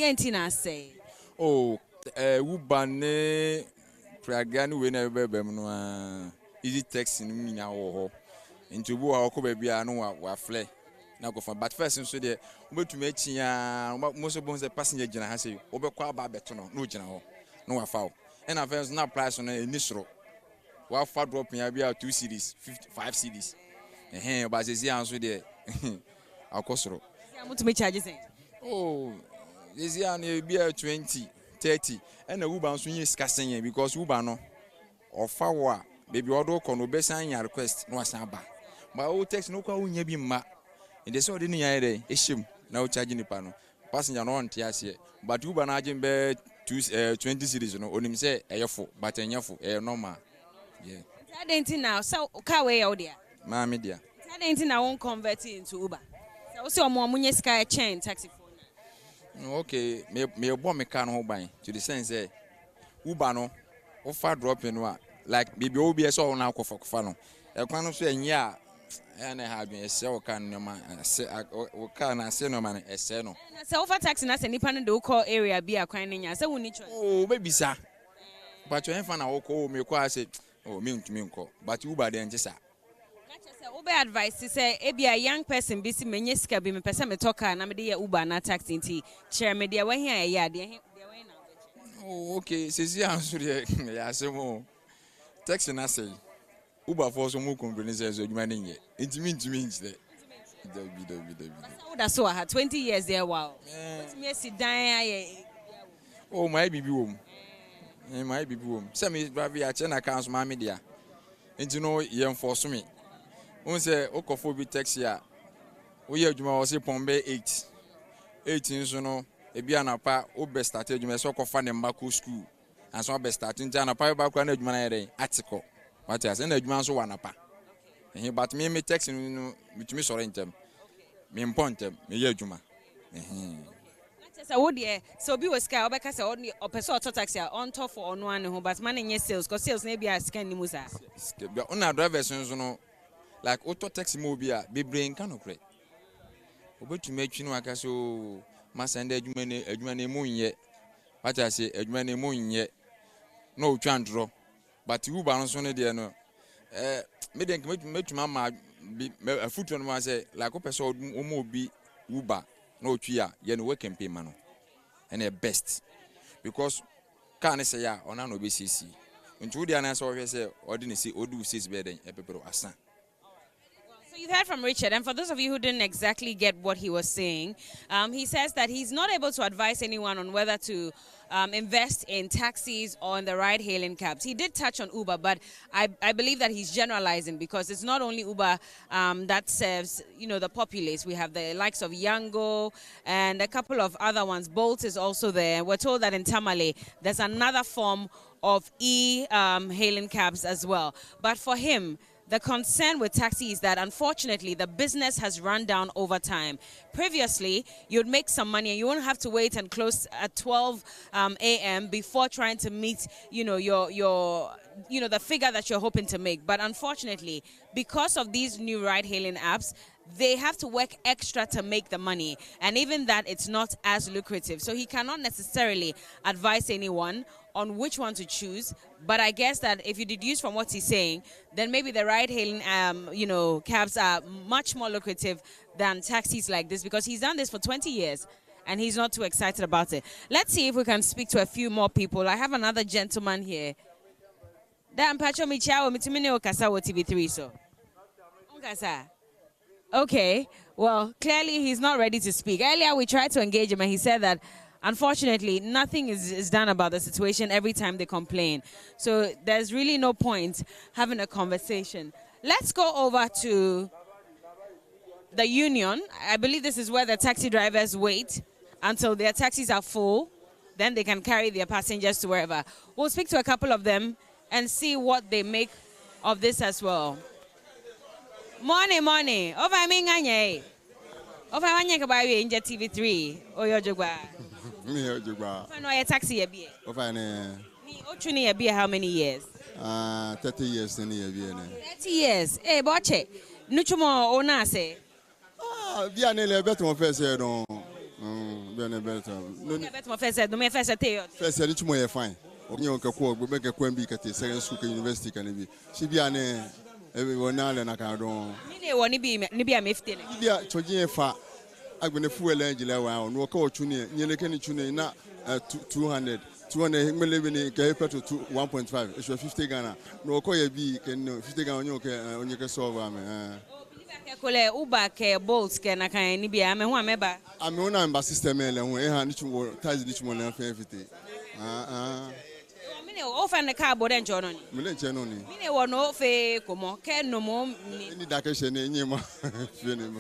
Dientina say. Oh, Ubane Pragan when I no easy text in me now. Into who our baby I know what flare. Now go for but first so there to make most of the passenger general has say over quite bad better no general no foul. And I've not price on a initial. While far dropping I be out 2 cities, 5 cities. But this year answer there. I'll cost row. I'm to make charges. Oh, this year be 20, 30, and the Uber soon is casting because Uber no or far baby order can obey sign your request no samba. But all text no call you be ma. In the sort of day, a shim now charging the panel. Passenger no one tears here. But Uber Najim bear 20 cities no on him say a yafu, but a yafu, a normal. Yeah. I didn't now, so Kawe out there. Mammy dear. I didn't know I won't convert it into Uber. So more money sky chain taxi phone. Okay, me a bomb me can hold by to the sense that Uber no or far dropping what like maybe OBS all now for fun. A kind of saying, yeah, and I have been a cell can no man, can I say no man, a seno. So for taxing us any pan do call area be a crying as a winning. Oh, baby, sir. But you have found a call me quite say, oh, mean to me, but Uber then just Uber advice is say, be a young person busy menyeska be me person me talker and I'm the Uber na taxi tea chair media when here yeah oh okay says yeah answer yeah say mo taxi na say Uber for some more companies as you manning it it means that's so I had 20 years there wow me sit down oh my baby home my baby home say me bravi a chena accounts my media and you know you enforce me. Once Okofobi taxi ya, we have Juma was a Pombe 18 so no, a Bianapa, Obe started Juma Soko fan and Baku school, and so best starting Jana Papa Crane Jumana article. What has ended Juman so one apa. And he but me texting with me sorrentum, me impontem, me Juma. So be was sky because only a person taxi on top for on one who but managing sales because sales maybe a scan musa. On our drivers no. Like auto taxi mobile, be brain can operate. But to make you know, I so must send a human moon yet. What I say, a human moon yet. No chance draw. But you balance on it, dear no. Make mamma be a foot on my say, like a person who be Uber, no chia, yen working pay man. And a best. Because can't say ya on an OBCC. Into the answer, say, or didn't see Odu says better a paper or son. So you've heard from Richard, and for those of you who didn't exactly get what he was saying, he says that he's not able to advise anyone on whether to invest in taxis or in the ride-hailing cabs. He did touch on Uber, but I believe that he's generalizing because it's not only Uber that serves, the populace. We have the likes of Yango and a couple of other ones. Bolt is also there. We're told that in Tamale, there's another form of hailing cabs as well. But for him, the concern with taxi is that, unfortunately, the business has run down over time. Previously, you'd make some money and you wouldn't have to wait and close at 12 a.m. before trying to meet, the figure that you're hoping to make. But unfortunately, because of these new ride-hailing apps, they have to work extra to make the money. And even that, it's not as lucrative. So he cannot necessarily advise anyone on which one to choose. But I guess that if you deduce from what he's saying, then maybe the ride-hailing, cabs are much more lucrative than taxis like this because he's done this for 20 years and he's not too excited about it. Let's see if we can speak to a few more people. I have another gentleman here. TV3 so. Okay, well, clearly he's not ready to speak. Earlier we tried to engage him and he said that unfortunately nothing is done about the situation every time they complain. So there's really no point having a conversation. Let's go over to the union. I believe this is where the taxi drivers wait until their taxis are full. Then they can carry their passengers to wherever. We'll speak to a couple of them and see what they make of this as well. Morning. Over Minganye. Over Manyakabawi in TV3. Oyojogba. Me Oyojogba. Over no taxi a beer. Over me Ochuni a beer how many years? 30 years in a year. 30 years. Eh, boche. Nuchumo onase. Bianele better first year no. bene better. No, bet my first said, no, my first day. first, I need to more fine. You can call, we make a quembi at the second school university can be. She be an everyone now and I can't do. You want to be a mifty. Yeah, Chogi fa. I'm going to fuel Angela. No call tuning. You can tune not 200. 200 million in compared to 1.5. It's 50 Ghana. No call a B can 50 Ghana on your solve. Uba ke bolts ke na kan ni bia me ho ameba. I'm on a system and we have to ties this one and everything. Me o fa na car board enjo no ni. Me nche no ni. Me wo no fe komo ke no mo ni. Ni da ke she na enyima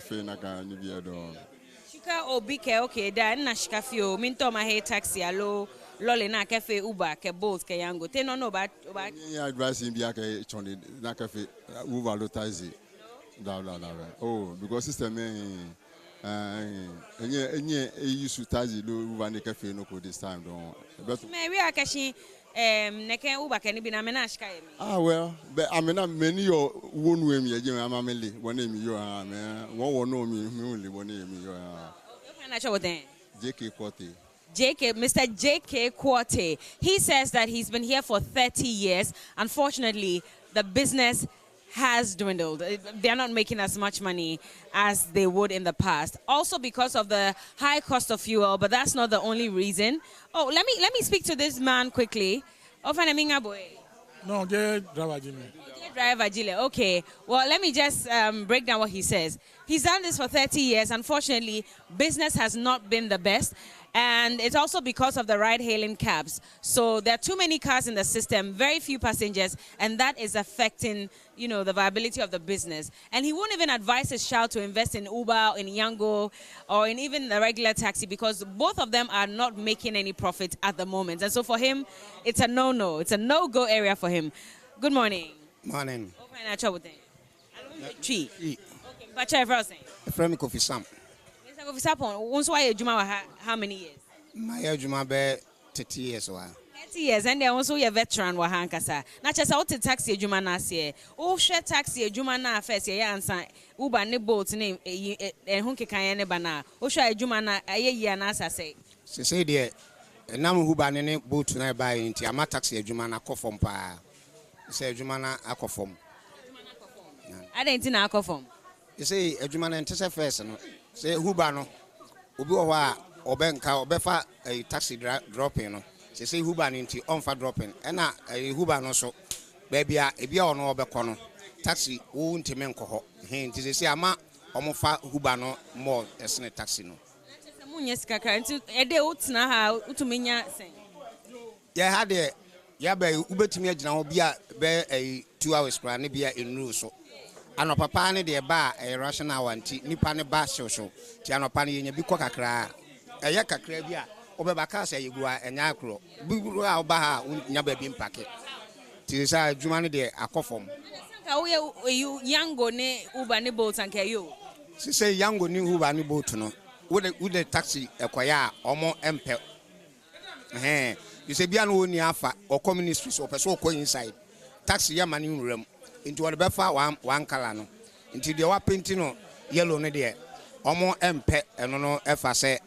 fe na ka ni bia do. Shika obi ke okay da na shika fio me nto ma he taxi alo lole na ke fe Uber ke bolts ke yango. Te no ba. Ni advice bia ke chonde na ka fe Uber lo taxi. Oh, because system any use to taxi lo Uber ne ka fe no ko this time don't. Me we akashi neken Uber ke ni bi na me na shika ye. Well, but I mean many your one way me je am amele one name you man one no me only one name you Na cho woten. JK Quarty. Mr. JK Quarty. He says that he's been here for 30 years. Unfortunately, the business has dwindled. They're not making as much money as they would in the past. Also because of the high cost of fuel, but that's not the only reason. Oh, let me speak to this man quickly. Ofanaminga boy. No, get driver Jimmy. Driver Gile. Okay. Well, let me just break down what he says. He's done this for 30 years. Unfortunately, business has not been the best. And it's also because of the ride-hailing cabs. So there are too many cars in the system, very few passengers, and that is affecting, the viability of the business. And he won't even advise his child to invest in Uber, in Yango, or in even the regular taxi because both of them are not making any profit at the moment. And so for him, it's a no-no. It's a no-go area for him. Good morning. Morning. Okay, From Kofi Sam. How many years? My Juma be 30 years. 30 years, and they're also a veteran. Wahankasa. Not just out to taxi Juma Nasi. Oh, share taxi Juma na first year answer. Uber ne boat name and Hunky Kayane Bana. Oh, share Juma na a year and answer say. She said, dear, now who ban any boat tonight by into a taxi Juma na coffom pa. Say Juma na aquaform. I didn't know aquaform. You say a Juma and Tessa first. Say who bano Ubi wa obenka obefa a taxi dropping. She say who ban into on for dropping. And a who ban also baby a bia or no obecono. Taxi won't menko. Hint is say ama omofa who bano more as a taxi no. Yes, Kaka, into a day outsna how Utuminia saying. Yeah, had a yabe ubetimi now be a 2 hours plan be in Russo. Ano papa ne de ba e rational wanti nipa ne ba hwehwe ti anopa ne yenya bi kwa kakra eye kakra bi a obebaka sa yegua enya akro biguru a oba ha nya ba bi mpake ti sa adwuma ne de akofom ka wo you yango ne Uber ne boat anka yo si say yango ne Uber ne boat no wo de taxi ekoya omo empe you say bia no woni afa o community so person ko inside taxi ya mani nwuram into what befa one color no into the wa paint no yellow ne de omo empe eno no efa se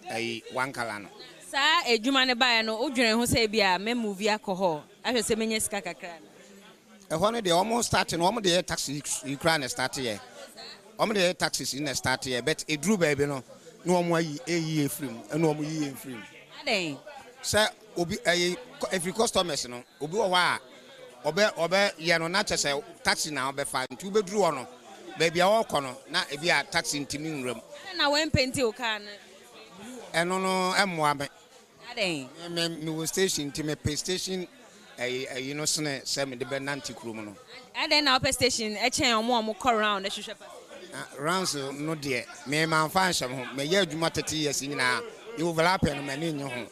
one color no sa edwuma ne ba no odwene ho se bia me movie alcohol ahwe se menye sika kakra e ho ne de omo start no omo de taxi ikra na start ye omo de taxis in na start ye but e dru baby no no omo ayi efrim eno omo yi efrim aden se obi every customers no obi wo wa obe ye no na chese taxi na obefa nti ubeduru wono baby a wo kono na ebi a taxi ntimi nwram na wen penti o car na eno no emmoa me aden me wo station ntimi pay station sene se me de be nanti krum no aden na op station e chen omo call round e hwehwe pa rounds no de me man fan hyem ho me ye adwuma 30 years nyina you overlap no me ne nyo ho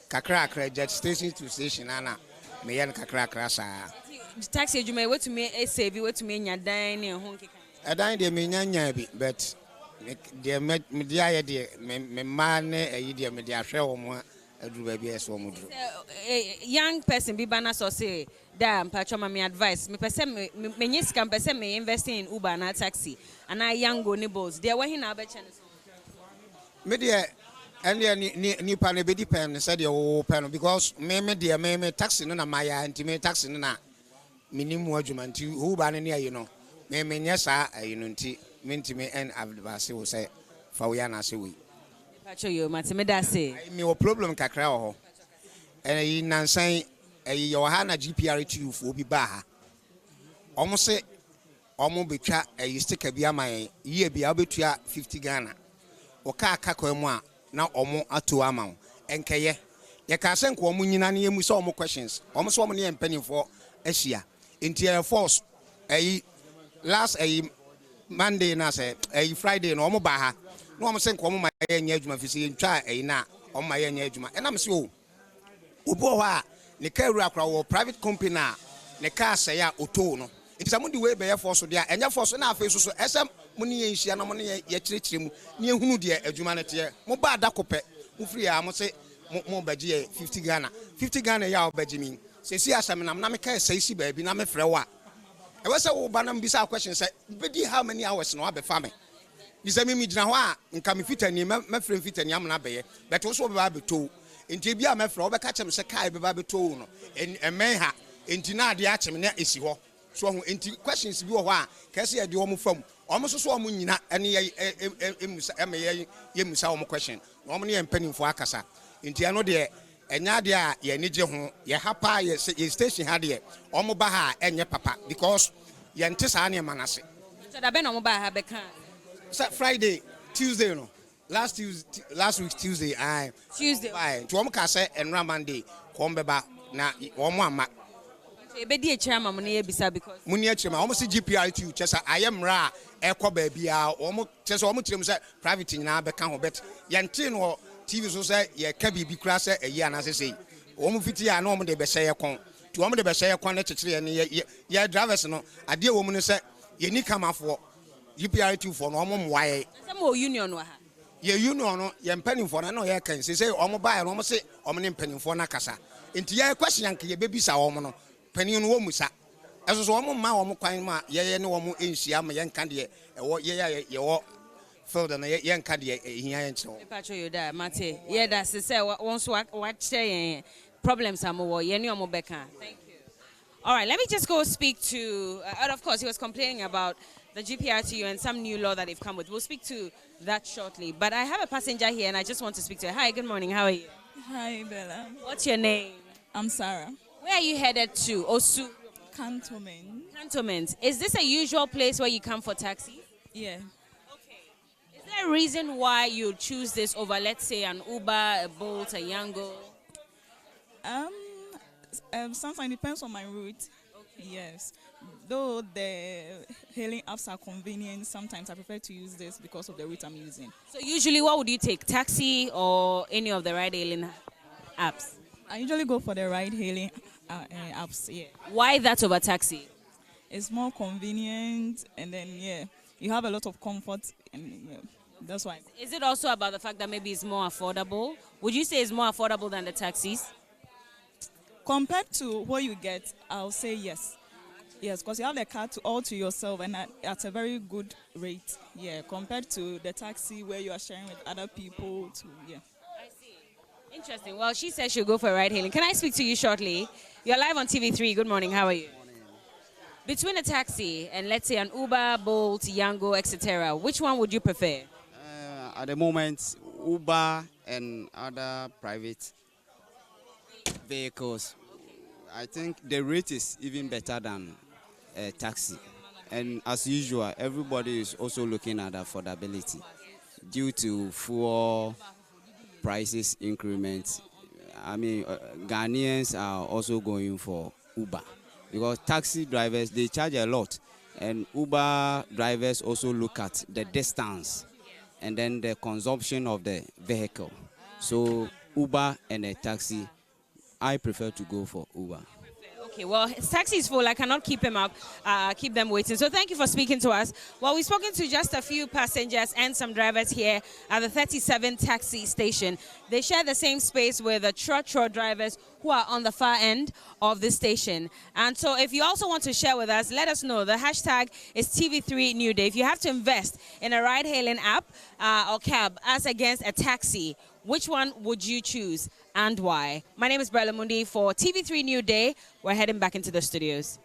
kakra jet station to station ana me yen kakra sa taxi adwuma we to me save we to me nya dan ne ho nkeka dan de me nya bi but de me dia ye de me man ne ayi de me dia hwe wo mo aduru ba bi eso mo duru young person bi bana so say da mpacho ma me advice me pese me nyisika pese me invest in Uber na taxi and I Yango ni boss there we na be chene me de and nipa ne be depend said your pen because me taxi no na maya anti me taxi no na minimum adwuma nti who ba ne you know me nya sa you know nti me ntime en advance wo say fa we na say we pacho yo matemeda say me o problem kakra ho and nansan your ha na GPR2 fo bi ba ha omo se omo betwa sticker bi aman ye bi obetua 50 Ghana o ka akakọ mu a na omo ato ama wo enkeye ye ka se nko omo nyina ne yemu se omo questions omo so omo ne empanimfo ahia enti air force last Monday na say Friday no omo ba ha no omo se nko omo ma ye nya adwuma fi se ntwa na omo ma ye nya adwuma na me se o obo ho a ne ka ru akra wo private company na ne ka say a oto no enti sa mundi we be ye force dia enya force na afa so esem mu ne ye nhia na mu ne ye kirikire mu ne ehunu de adwuma ne te mo ba da kopɛ mu free a mo se mo bagie 50 Ghana ya obagie mi se si asem na me ka say si ba bi na me frɛ wa e we se wo ba na mbisa question say bedi how many hours na abefa me ni se mi gina ho a nka me fitani me frɛ fitani am na beye but wo so be ba beto enti bia me frɛ wo be ka kyem se kai be ba beto no emen ha enti na ade a kyem na esi ho so ho enti questions bi wo ho a ka se ye de wo mo fam omo so wo mo nyina ene ye musa wo mo question na omo ne ye mpanimfo akasa enti ano de enya de a ye ni je ho ye hapa ye station ha de omo ba ha enye papa because ye nte sa na manase so da be no mo ba ha be kan Friday Tuesday no last week Tuesday fine to omo ka say enra Monday ko mbeba na omo ama e be di e chama mo ne ye bisa because muni e chama omo se GPR2 chesa ayemra ekɔ ba bia omo chesa omo tirem say private nyina be kan ho bet ye nte no TV so say ye ka bibi kura say eyi anase say omo fiti ya na omo de be say ye kon to omo de be say ye kon na kekere ne ye drivers no ade wo mu ne say ye ni kamafo GPR2 for no omo mwaye say mo union wa ha ye union no ye mpanimfo na no ye kan say omo ba ya no omo say omo ne mpanimfo na kasa enti ye question yank ye bebisa omo no panin no wo musa eso so omo ma omo kwan ma ye ne omo enhia ma ye nka de ye wo field na ye nka de ehia ye nkyerɛ e pacho yo da mate ye da se say won so wa kyerɛ problems am wo ye ne omo beka. Thank you. All right, let me just go speak to and of course he was complaining about the GPRTU and some new law that they've come with. We'll speak to that shortly, but I have a passenger here and I just want to speak to her. Hi, good morning, how are you? Hi, Bella. What's your name? I'm Sarah. Where are you headed to? Osu? Cantonment. Cantonment. Is this a usual place where you come for taxi? Yeah. Okay. Is there a reason why you choose this over, let's say, an Uber, a Bolt, a Yango? Sometimes it depends on my route. Okay. Yes. Though the hailing apps are convenient, sometimes I prefer to use this because of the route I'm using. So usually what would you take? Taxi or any of the ride-hailing apps? I usually go for the ride-hailing apps, yeah. Why that over taxi? It's more convenient, and then, yeah, you have a lot of comfort, and yeah, that's why. Is it also about the fact that maybe it's more affordable? Would you say it's more affordable than the taxis? Compared to what you get, I'll say yes. Yes, because you have the car all to yourself, and at a very good rate, yeah, compared to the taxi where you are sharing with other people, yeah. Interesting. Well, she says she'll go for ride hailing. Can I speak to you shortly? You're live on TV3. Good morning. How are you? Morning. Between a taxi and let's say an Uber, Bolt, Yango, etc., which one would you prefer? At the moment, Uber and other private vehicles. I think the rate is even better than a taxi. And as usual, everybody is also looking at affordability due to fuel prices increment. I mean, Ghanaians are also going for Uber because taxi drivers, they charge a lot, and Uber drivers also look at the distance and then the consumption of the vehicle. So Uber and a taxi, I prefer to go for Uber. Okay, well, his taxi is full. I cannot keep him up, keep them waiting. So thank you for speaking to us. Well, we've spoken to just a few passengers and some drivers here at the 37 taxi station. They share the same space with the Trotro drivers who are on the far end of the station. And so if you also want to share with us, let us know. The hashtag is TV3 New Day. If you have to invest in a ride-hailing app or cab as against a taxi, Which one would you choose and why? My name is Berla Mundi for TV3 New Day. We're heading back into the studios.